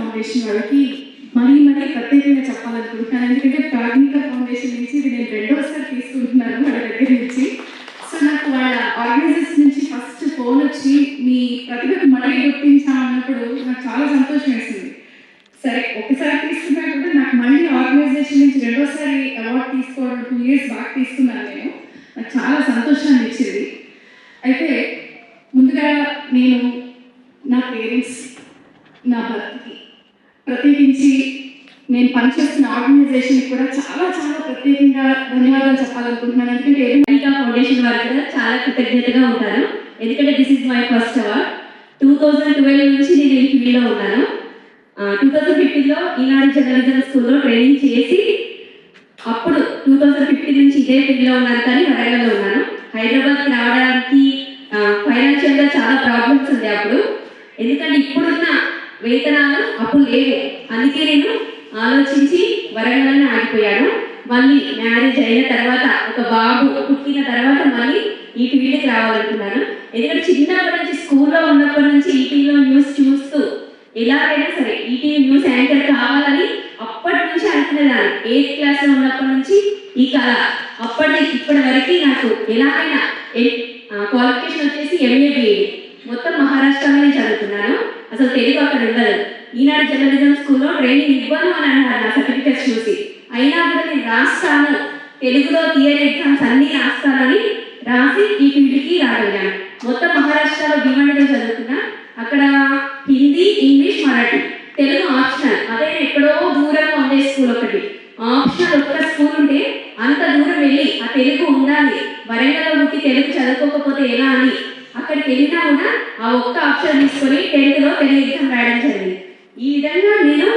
Foundation వాళ్ళకి మరీ ప్రత్యేకంగా చెప్పాలనుకుంటున్నాను. ఎందుకంటే ప్రాథమిక ఫౌండేషన్ నుంచి ఇది నేను రెండోసారి తీసుకుంటున్నాను వాళ్ళ దగ్గర నుంచి. సో నాకు వాళ్ళ ఆర్గనైజర్స్ నుంచి ఫస్ట్ ఫోన్ వచ్చి మీ ప్రతిభకు మళ్ళీ గుర్తించామన్నప్పుడు నాకు చాలా సంతోషం వేసింది. సరే ఒకసారి తీసుకున్నా కూడా నాకు మళ్ళీ ఆర్గనైజేషన్ నుంచి రెండోసారి అవార్డు తీసుకోవడం 2 years బ్యాక్ తీసుకున్నాను నేను. నాకు చాలా సంతోషాన్ని ఇచ్చింది. అయితే ముందుగా నేను నా పేరెంట్స్, నా భర్తకి, ప్రత్యేకించి నేను పనిచేస్తున్న ఆర్గనైజేషన్కి కూడా చాలా ప్రత్యేకంగా ధన్యవాదాలు చెప్పాలనుకుంటున్నాను. ఎందుకంటే అమెరికా ఫౌండేషన్ వారికి కూడా చాలా కృతజ్ఞతగా ఉంటాను. ఎందుకంటే this is my first award. 2012 నుంచి నేను ఈ ఫీల్డ్లో ఉన్నాను. 2015లో ఈనాడు జర్నలిజం స్కూల్లో ట్రైనింగ్ చేసి అప్పుడు 2015 నుంచి ఇదే ఫీల్డ్లో ఉన్నాను, కానీ వరంగల్లో ఉన్నాను. హైదరాబాద్కి రావడానికి ఫైనాన్షియల్గా చాలా ప్రాబ్లమ్స్ ఉంది అప్పుడు. ఎందుకంటే ఇప్పుడున్న వేతనాలు అప్పుడు లేవు. అందుకే నేను ఆలోచించి వరంగల్ని ఆగిపోయాను. మళ్ళీ మ్యారేజ్ అయిన తర్వాత ఒక బాబు పుట్టిన తర్వాత మళ్ళీ ఈ ఫీల్డ్కి రావాలనుకున్నాను. ఎందుకంటే చిన్నప్పటి నుంచి స్కూల్లో ఉన్నప్పటి నుంచి ఈటీవీలో న్యూస్ చూస్తూ ఎలాగైనా సరే ఈటీవీ న్యూస్ యాంకర్ కావాలని అప్పటి నుంచి అనుకునేదాన్ని. 8th క్లాస్లో ఉన్నప్పటి నుంచి ఈ కళ అప్పటి నుంచి ఇప్పటి వరకు నాకు ఎలాగైనా క్వాలిఫికేషన్ వచ్చేసి MA BEd మొత్తం మహారాష్ట్రలోనే చదువుతున్నాను. అసలు తెలుగు అక్కడ ఉండదు. ఈనాడు జర్నలిజం స్కూల్లో ట్రైనింగ్ ఇవ్వను అని అన్నారు నా సర్టిఫికేట్స్ చూసి. అయినా కూడా నేను రాస్తాను, తెలుగులో థియరీ ఎగ్జామ్స్ అన్నీ రాస్తానని రాసి ఈ ఫీల్డ్కి రాగలిగాను. మొత్తం మహారాష్ట్రలో భివండిలో చదువుకున్నా. అక్కడ హిందీ, ఇంగ్లీష్, మరాఠీ, తెలుగు ఆప్షనల్. అదే ఎక్కడో దూరంగా ఉండే స్కూల్ ఒకటి ఆప్షనల్. ఒక్క స్కూల్ ఉంటే అంత దూరం వెళ్ళి ఆ తెలుగు ఉండాలి, వరంగల్లో పుట్టి తెలుగు చదువుకోకపోతే ఎలా అని అక్కడికి వెళ్ళినా కూడా ఆ ఒక్క ఆప్షన్ తీసుకొని 10thలో తెలుగు ఎగ్జామ్ రాయడం జరిగింది. ఈ విధంగా నేను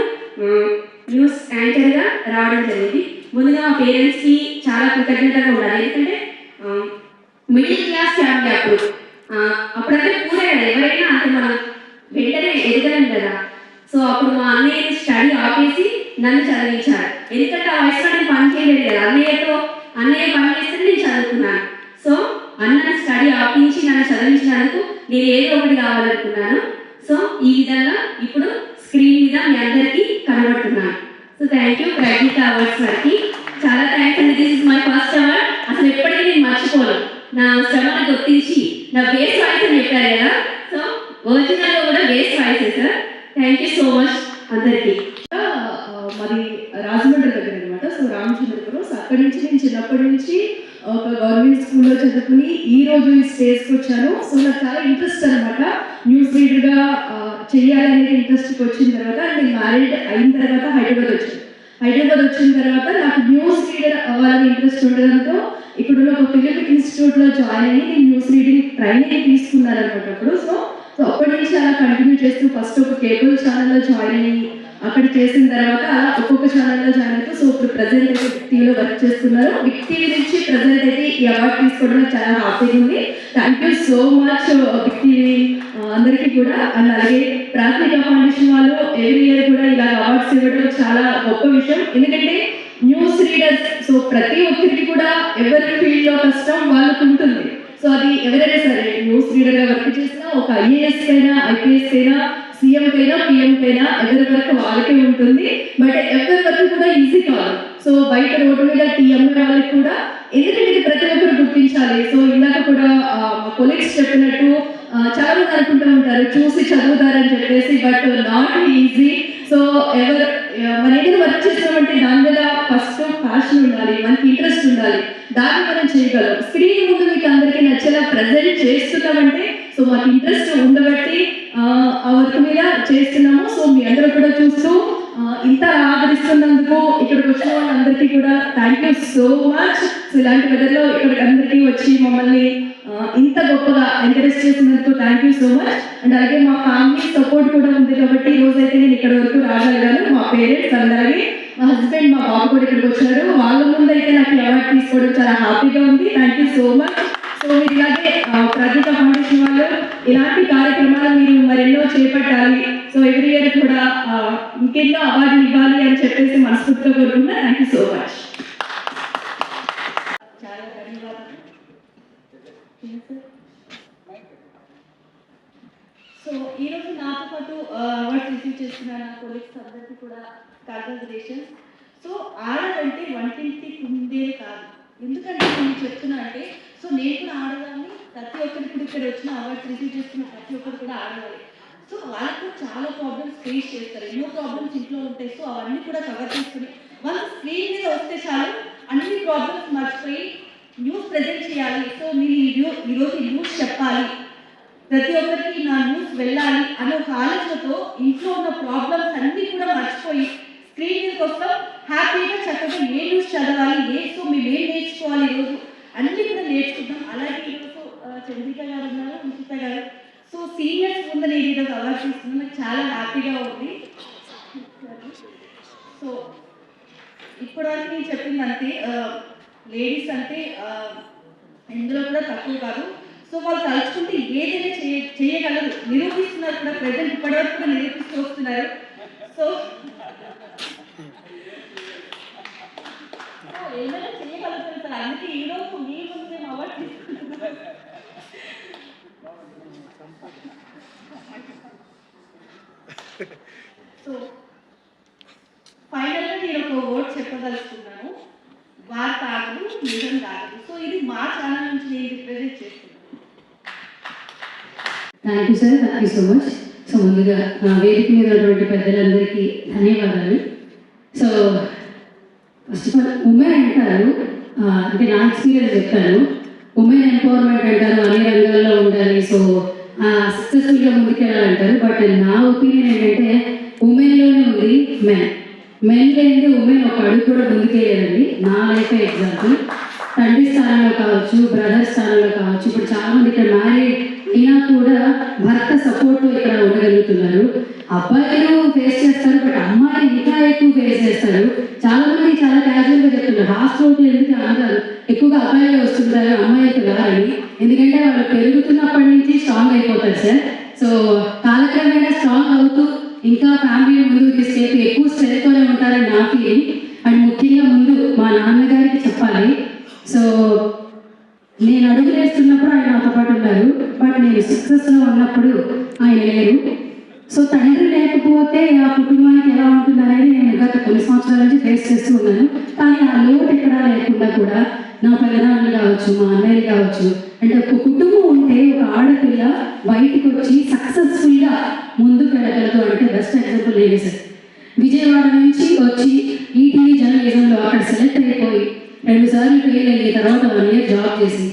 న్యూస్ యాంకర్గా రావడం జరిగింది. ముందుగా మా పేరెంట్స్కి చాలా కృతజ్ఞతగా ఉండాలి. ఎందుకంటే మిడిల్ క్లాస్ ఫ్యామిలీ అప్పుడంటే పూరే కదా, ఎవరైనా అంటే మనం వెంటనే ఎదగలేం కదా. సో అప్పుడు మా అన్నయ్య స్టడీ ఆపేసి నన్ను చదివించారు. ఎందుకంటే ఆ వయసులో నేను పని చేయలేదు కదా. అన్నయ్య పని చేస్తే నేను చదువుకున్నాను. సో అన్నని స్టడీ ఆపించి నన్ను చదివించినందుకు నేను ఏదో ఒకటి కావాలనుకున్నాను. సో ఈ విధంగా ఇప్పుడు స్క్రీన్ మీద మీ అందరికీ కనబడుతున్నాను. సో థ్యాంక్ యూ ప్రజ్ఞిక అవార్డ్స్ వారికి చాలా థ్యాంక్స్ అండి. This is my first award. అసలు ఎప్పటికీ నేను మర్చిపోను. నా శ్రమను గుర్తించి నా బేస్ వాయిస్ అని చెప్పారు కదా. సో ఒరిజినల్లో కూడా బేస్ వాయిసే sir. Thank you so much అందరికీ. మరి రాజమండ్రి దగ్గర అనమాట. సో రామచంద్రపురం. సో అక్కడి నుంచి నేను చిన్నప్పటి నుంచి ఒక గవర్నమెంట్ స్కూల్లో చదువుకుని ఈ రోజు ఈ స్టేజ్కి వచ్చాను. సో నాకు చాలా ఇంట్రెస్ట్ అనమాట న్యూస్ రీడర్గా చేయాలనేది. ఇంట్రెస్ట్కి వచ్చిన తర్వాత నేను మ్యారీడ్ అయిన తర్వాత హైదరాబాద్ వచ్చిన తర్వాత నాకు న్యూస్ రీడర్ అవ్వాలని ఇంట్రెస్ట్ ఉండడంతో ఇక్కడ ఒక ఫిలిపిక్ ఇన్స్టిట్యూట్లో జాయిన్ అయ్యి నేను న్యూస్ రీడింగ్ ట్రైనింగ్ తీసుకున్నాను అనమాట అప్పుడు. సో అప్పటి నుంచి అలా కంటిన్యూ చేస్తూ ఫస్ట్ ఒక కేబుల్ ఛానల్లో జాయిన్ అయ్యి అక్కడ చేసిన తర్వాత అలా ఒక్కొక్క ఛానల్లో జాయిన్ అవుతూ సో ఇప్పుడు ప్రజెంట్ అయితే బిగ్ టీవీలో వర్క్ చేస్తున్నారు. బిగ్ టీవీ నుంచి ప్రజెంట్ అయితే ఈ అవార్డు తీసుకోవడం చాలా హ్యాపీగా ఉంది. Thank you so much Big TV అందరికీ కూడా. అండ్ అలాగే ప్రాథమిక ఫౌండేషన్ వాళ్ళు ఎవ్రీ ఇయర్ కూడా ఇలా అవార్డ్స్ ఇవ్వడం చాలా గొప్ప విషయం. ఎందుకంటే న్యూస్ రీడర్స్ సో ప్రతి ఒక్కరికి కూడా ఎవరి ఫీల్డ్లో కష్టం వాళ్ళకు ఉంటుంది. సో అది ఎవరైనా సరే న్యూస్ రీడర్గా వర్క్ చేసినా ఒక IAS అయినా IPS అయినా CM కైనా PM కైనా ఎవరి వరకు వాళ్ళకే ఉంటుంది. బట్ ఎవరి వరకు కూడా ఈజీ కాదు. సో బయట రోడ్డు మీద TM వాళ్ళకి కూడా ఎందుకంటే ఇది ప్రతి ఒక్కరు గుర్తించాలి. సో ఇందాక కూడా మా కొలీగ్స్ చెప్పినట్టు చాలా మంది అనుకుంటూ ఉంటారు చూసి చదువుతారని చెప్పేసి, బట్ నాట్ ఈజీ. సో మన ఏదైనా వర్క్ చేస్తామంటే దాని మీద ఫస్ట్ ప్యాషన్ ఉండాలి, మనకి ఇంట్రెస్ట్ ఉండాలి, దాన్ని మనం చేయగలం. స్క్రీన్ ముందు మీకు అందరికీ నచ్చేలా ప్రజెంట్ చేస్తున్నామంటే సో మాకు ఇంట్రెస్ట్ ఉండబట్టి ఆ వర్క్ మీద చేస్తున్నాము. సో మీ అందరూ కూడా చూస్తూ ఇంత ఆదరిస్తున్నందుకు ఇక్కడికి వచ్చిన వాళ్ళందరికీ కూడా thank you so much. So ఇలాంటి వెదర్లో ఇక్కడికి అందరికీ వచ్చి మమ్మల్ని ఇంత గొప్పగా ఎంకరేజ్ చేసినందుకు thank you so much. And అలాగే మా ఫ్యామిలీ సపోర్ట్ కూడా ఉంది కాబట్టి ఈ రోజైతే నేను ఇక్కడ వరకు రాగలిగాను. మా పేరెంట్స్ అలాగే మా హస్బెండ్ మా బాబు కూడా ఇక్కడికి వచ్చారు. వాళ్ళ ముందు అయితే నాకు అవార్డు తీసుకోవడం చాలా హ్యాపీగా ఉంది. Thank you so much. So మీరు ఇలాగే ప్రజ్ఞిక ఫౌండేషన్ వాళ్ళు ఇలాంటి కార్యక్రమాలు మీరు మరెన్నో చేపట్టాలి. సో ఎవ్రీ ఇయర్ కూడా ఇంకెన్నో అవార్డులు ఇవ్వాలి అని చెప్పేసి మనస్ఫూర్తిగా కోరుకుంటున్నా. Thank you so much. చాలా ధన్యవాదాలు. సో సో ఈరోజు నాతో పాటు అవార్డ్స్ రిసీవ్ చేస్తున్న నా కొలీగ్స్ అందరికీ కూడా కంగ్రాచులేషన్స్. సో ఆడదంటే వంటింటి కుందే కాదు. ఎందుకంటే నేను చెప్తున్నా అంటే సో నేను కూడా ఆడదాన్ని, ప్రతి ఒక్కరికి కూడా ఇక్కడ వచ్చిన అవార్డ్స్ రిసీవ్ చేస్తున్న ప్రతి ఒక్కరు కూడా ఆడవాలి. సో వాళ్ళకు చాలా ప్రాబ్లమ్స్ ఫేస్ చేస్తారు, ఎన్నో ప్రాబ్లమ్స్ ఇంట్లో ఉంటాయి. సో అవన్నీ కూడా కవర్ చేసుకుని వాళ్ళు స్క్రీన్ మీద వస్తే చాలు అన్ని ప్రాబ్లమ్స్ మర్చిపోయి న్యూస్ ప్రజెంట్ చేయాలి. సో మీరు ఈరోజు న్యూస్ చెప్పాలి, ప్రతి ఒక్కరికి నా న్యూస్ వెళ్ళాలి అనే ఒక ఆలోచనతో ఇంట్లో ఉన్న ప్రాబ్లమ్స్ అన్నీ కూడా మర్చిపోయి స్క్రీన్ మీద వస్తాం, హ్యాపీగా చక్కగా ఏ న్యూస్ చదవాలి, సో మేము ఏం నేర్చుకోవాలి ఈరోజు అన్నీ కూడా నేర్చుకుంటాం. అలాగే ఈరోజు చంద్రిక గారు ఉన్నారు, నిషిత గారు. సో సీనియర్స్ ముందు నేను ఈరోజు అవార్డు తీసుకున్నాను, నాకు చాలా హ్యాపీగా ఉంది. సో ఇప్పటివరకు నేను చెప్పిందంటే లేడీస్ అంటే ఇందులో కూడా తక్కువ కాదు. సో వాళ్ళు తలుచుకుంటే ఏదైనా చేయగలరు, నిరూపిస్తున్నారు కూడా, ప్రజెంట్ ఇప్పటివరకు కూడా నిరూపిస్తూ వస్తున్నారు. సో ఏదైనా చేయగలుగుతారు సార్, అందుకే ఈరోజు మీ ముందు మేము అవార్డు తీసుకుంటున్నాం. సో ఫైనల్గా నేను ఒక వర్డ్ చెప్పదలుచుకున్నాను, వార్త ఆగదు, నిజం కాదు. సో ఇది మా ఛానల్ నుంచి నేను రిప్రజెంట్ చేస్తున్నాను. Thank you sir, thank you so much. So ముందుగా వేదిక మీద ఉన్నటువంటి పెద్దలందరికీ ధన్యవాదాలు. So first of all women అంటారు, అంటే నా ఎక్స్పీరియన్స్ చెప్తాను. ఉమెన్ ఎంపవర్మెంట్ అంటారు, అన్ని రంగాల్లో ఉండాలి, సో సక్సెస్ఫుల్గా ముందుకెళ్ళాలంటారు. బట్ నా ఒపీనియన్ ఏంటంటే ఉమెన్లోనే ఉంది మెన్ లేనిదే ఉమెన్ ఒక అడుగు కూడా ముందుకెళ్ళలేదండి. నా లైఫ్ ఎగ్జాంపుల్, తండ్రి స్థానంలో కావచ్చు, బ్రదర్ స్థానంలో కావచ్చు, ఇప్పుడు చాలామంది ఇక్కడ మ్యారీడ్ అయినా కూడా భర్త సపోర్ట్ ఇక్కడ ఉండగలుగుతున్నారు. అబ్బాయిలు ఫేస్ చేస్తారు, బట్ అమ్మాయిలు ఇంకా ఎక్కువ ఫేస్ చేస్తారు. చాలా మంది చాలా క్యాజువల్గా చెప్తున్నారు, హాస్పిటల్ ఎందుకు అంటారు, ఎక్కువగా అబ్బాయిలు వస్తుంటారు, అమ్మాయిలకు రాని. ఎందుకంటే వాళ్ళు పెరుగుతున్నప్పటి నుంచి స్ట్రాంగ్ అయిపోతారు సార్. సో కాలక్రమేణా స్ట్రాంగ్ అవుతూ ఇంకా ఫ్యామిలీ ముందుకు తీసుకెళ్ళి ఎక్కువ స్ట్రెంత్తోనే ఉంటారని నా ఫీలింగ్. అండ్ ముఖ్యంగా ముందు మా నాన్నగారికి చెప్పాలి. సో నేను అడుగులు వేస్తున్నప్పుడు ఆయన నాతో పాటు ఉన్నారు, బట్ నేను సక్సెస్లో ఉన్నప్పుడు ఆయన లేరు. సో తండ్రి లేకపోతే ఆ కుటుంబానికి ఎలా ఉంటుంది అనేది నేను గత కొన్ని సంవత్సరాల నుంచి ఫేస్ చేస్తూ ఉన్నాను. కానీ ఆ లోటు ఎక్కడా లేకుండా కూడా నా పెద్దనాన్నలు కావచ్చు, మా అన్నయ్యలు కావచ్చు, అంటే ఒక కుటుంబం ఉంటే ఒక ఆడపిల్ల బయటకు వచ్చి సక్సెస్ఫుల్గా ముందుకు వెళ్ళగలదు అంటే బెస్ట్ ఎగ్జాంపుల్ నేనే సార్. విజయవాడ నుంచి వచ్చి ఈటీవీ జర్నలిజంలో అక్కడ సెలెక్ట్ అయిపోయి 2 సార్లు ఫెయిల్ అయ్యి తర్వాత 1 ఇయర్ జాబ్ చేసి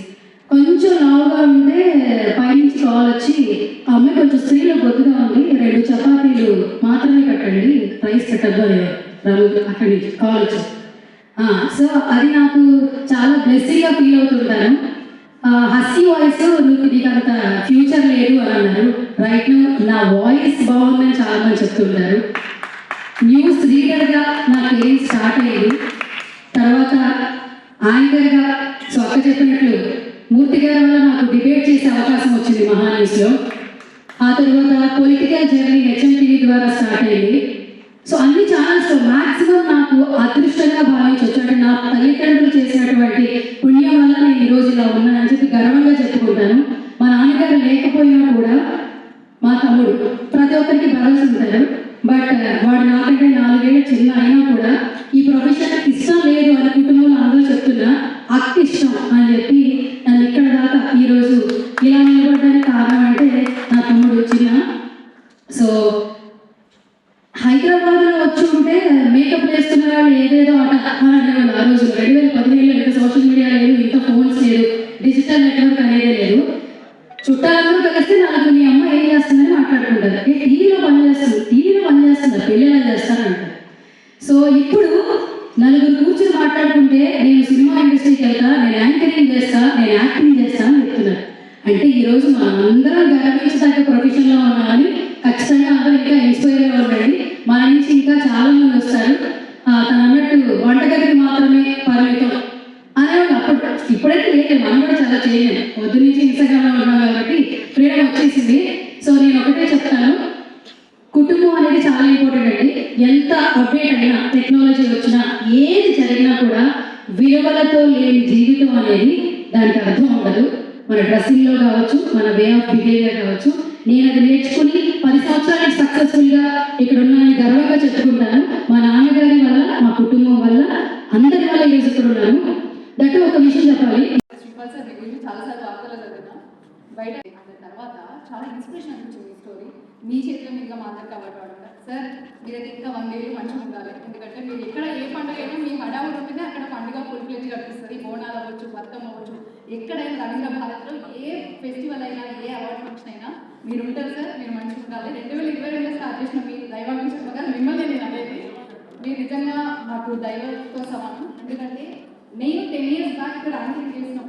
కొంచెం లావుగా ఉంటే పైనుంచి కాల్ వచ్చి ఆ అమ్మాయి కొంచెం స్త్రీలో బొద్దుగా ఉంది, 2 చపాతీలు మాత్రమే కట్టండి, ప్రైస్ పెట్టద్దు అనేవారు అక్కడి నుంచి కాల్ వచ్చి. సో అది నాకు చాలా బ్లెస్సింగ్గా ఫీల్ అవుతుంటాను. హస్సీ వాయిస్ నీకు అంత ఫ్యూచర్ లేదు అని అన్నారు. రైట్ నా వాయిస్ బాగుందని చాలా మంది చెప్తుంటారు. న్యూస్ రీడర్గా నా కెరీర్ స్టార్ట్ అయ్యింది, తర్వాత యాంకర్గా. సో అక్క చెప్పినట్లు మూర్తి గారి వల్ల నాకు డిబేట్ చేసే అవకాశం వచ్చింది మహాన్యూస్లో. ఆ తర్వాత పొలిటికల్ జర్నీ HMTV ద్వారా స్టార్ట్ అయింది. సో అన్ని ఛానల్స్లో మ్యాక్సిమం నాకు అదృష్టంగా భావించవచ్చు. అంటే నా తల్లిదండ్రులు చేసినటువంటి పుణ్యం వల్ల నేను ఈరోజు ఇలా ఉన్నానని చెప్పి గర్వంగా చెప్పుకుంటాను. మా నాన్నగారు లేకపోయినా కూడా మా తమ్ముడు, ప్రతి ఒక్కరికి బ్రదర్స్ ఉంటారు, బట్ వాడు నాకంటే 4 ఏళ్ళ చిన్న అయినా కూడా ఈ ప్రొఫెషన్ ఇష్టం లేదు అని కుటుంబంలో అందరూ చెప్తున్నా అక్క ఇష్టం అని చెప్పి నన్ను ఇక్కడ దాకా ఈరోజు ఇలా నిలబడడానికి కారణం అంటే నా తమ్ముడు చిన్న. సో హైదరాబాద్లో వచ్చి ఉంటే మేకప్ వేస్తున్న వాళ్ళు ఏదేదో అనేవాళ్ళు. ఆ రోజు 2015లో ఇంత సోషల్ మీడియా లేదు, ఇంత ఫోన్స్ లేదు, డిజిటల్ నెట్వర్క్ అనేది లేదు. చుట్టాలందరూ కలిస్తే నాకు మీ అమ్మ ఏం చేస్తుందని మాట్లాడుకుంటారు. టీవీలో పనిచేస్తున్నారు, పెళ్ళిలా చేస్తారంటారు. సో ఇప్పుడు నలుగురు కూర్చొని మాట్లాడుకుంటే నేను సినిమా ఇండస్ట్రీకి వెళ్తా, నేను యాంకరింగ్ చేస్తా, నేను యాక్టింగ్ చేస్తా అని చెప్తున్నారు. అంటే ఈరోజు మనం అందరం గర్వించదగ్గ ప్రొఫెషన్లో ఉన్నామని ఖచ్చితంగా అందరూ ఇంకా ఇన్స్పైర్గా ఉండండి. మన నుంచి ఇంకా చాలా మంది వస్తారు. తను అన్నట్టు వంటగదికి మాత్రమే పరిమితం అనేవాళ్ళు అప్పుడు. ఇప్పుడైతే లేదు, మనం కూడా చాలా చేయలేము, పొద్దు నుంచి ఇన్స్టాగ్రామ్లో ఉన్నాం కాబట్టి ఫ్రీడమ్ వచ్చేసింది. సో నేను ఒకటే చెప్తాను, కుటుంబం అనేది చాలా ఇంపార్టెంట్ అండి. ఎంత అప్డేట్ అయినా, టెక్నాలజీ వచ్చినా, ఏది జరిగినా కూడా విలువలతో లేని జీవితం అనేది దానికి అర్థం ఉండదు. మన డ్రెస్సింగ్లో కావచ్చు, మన వే ఆఫ్ బిహేవియర్ కావచ్చు, నేను అది నేర్చుకుని 10 సంవత్సరాలు సక్సెస్ఫుల్గా ఇక్కడ ఉన్నానని గర్వంగా చెప్పుకుంటాను. మా నాన్నగారి వల్ల, మా కుటుంబం వల్ల, అందరి వల్ల ఈరోజు ఇక్కడ ఉన్నాను. దట్టు ఒక విషయం చెప్పాలి. శ్రీపాల్ సార్ మీ గురించి చాలాసార్లు వార్తలు చదివినా బయట దాని తర్వాత చాలా ఇన్స్పిరేషన్ అనిపించింది ఈ స్టోరీ. మీ చేతిలో మీదుగా మా అందరికి అవార్డు అడగడం సార్, మీరైతే ఇంకా 100 ఏళ్ళు మంచిగా ఉండాలి. ఎందుకంటే మీరు ఎక్కడ ఏ పండుగ అయినా మీ హడావుడి ఉంటేనే అక్కడ పండుగ ఫుల్ ప్లేజ్ కనిపిస్తుంది. బోనాలు అవ్వచ్చు, బతుకమ్మ అవ్వచ్చు, ఎక్కడైనా రవీంద్ర భారత్లో ఏ ఫెస్టివల్ అయినా, ఏ అవార్డు ఫంక్షన్ అయినా మీరు ఉంటారు సార్. మీరు మంచిగా ఉండాలి. 2022లో స్టార్ట్ చేసిన మీ దైవాభిషేకం ప్రకారం మిమ్మల్ని నేను అనేది మీరు నిజంగా మాకు దైవంతో సమానం. ఎందుకంటే నేను 10 years బ్యాక్ ఇక్కడ ర్యాంకింగ్ చేసిన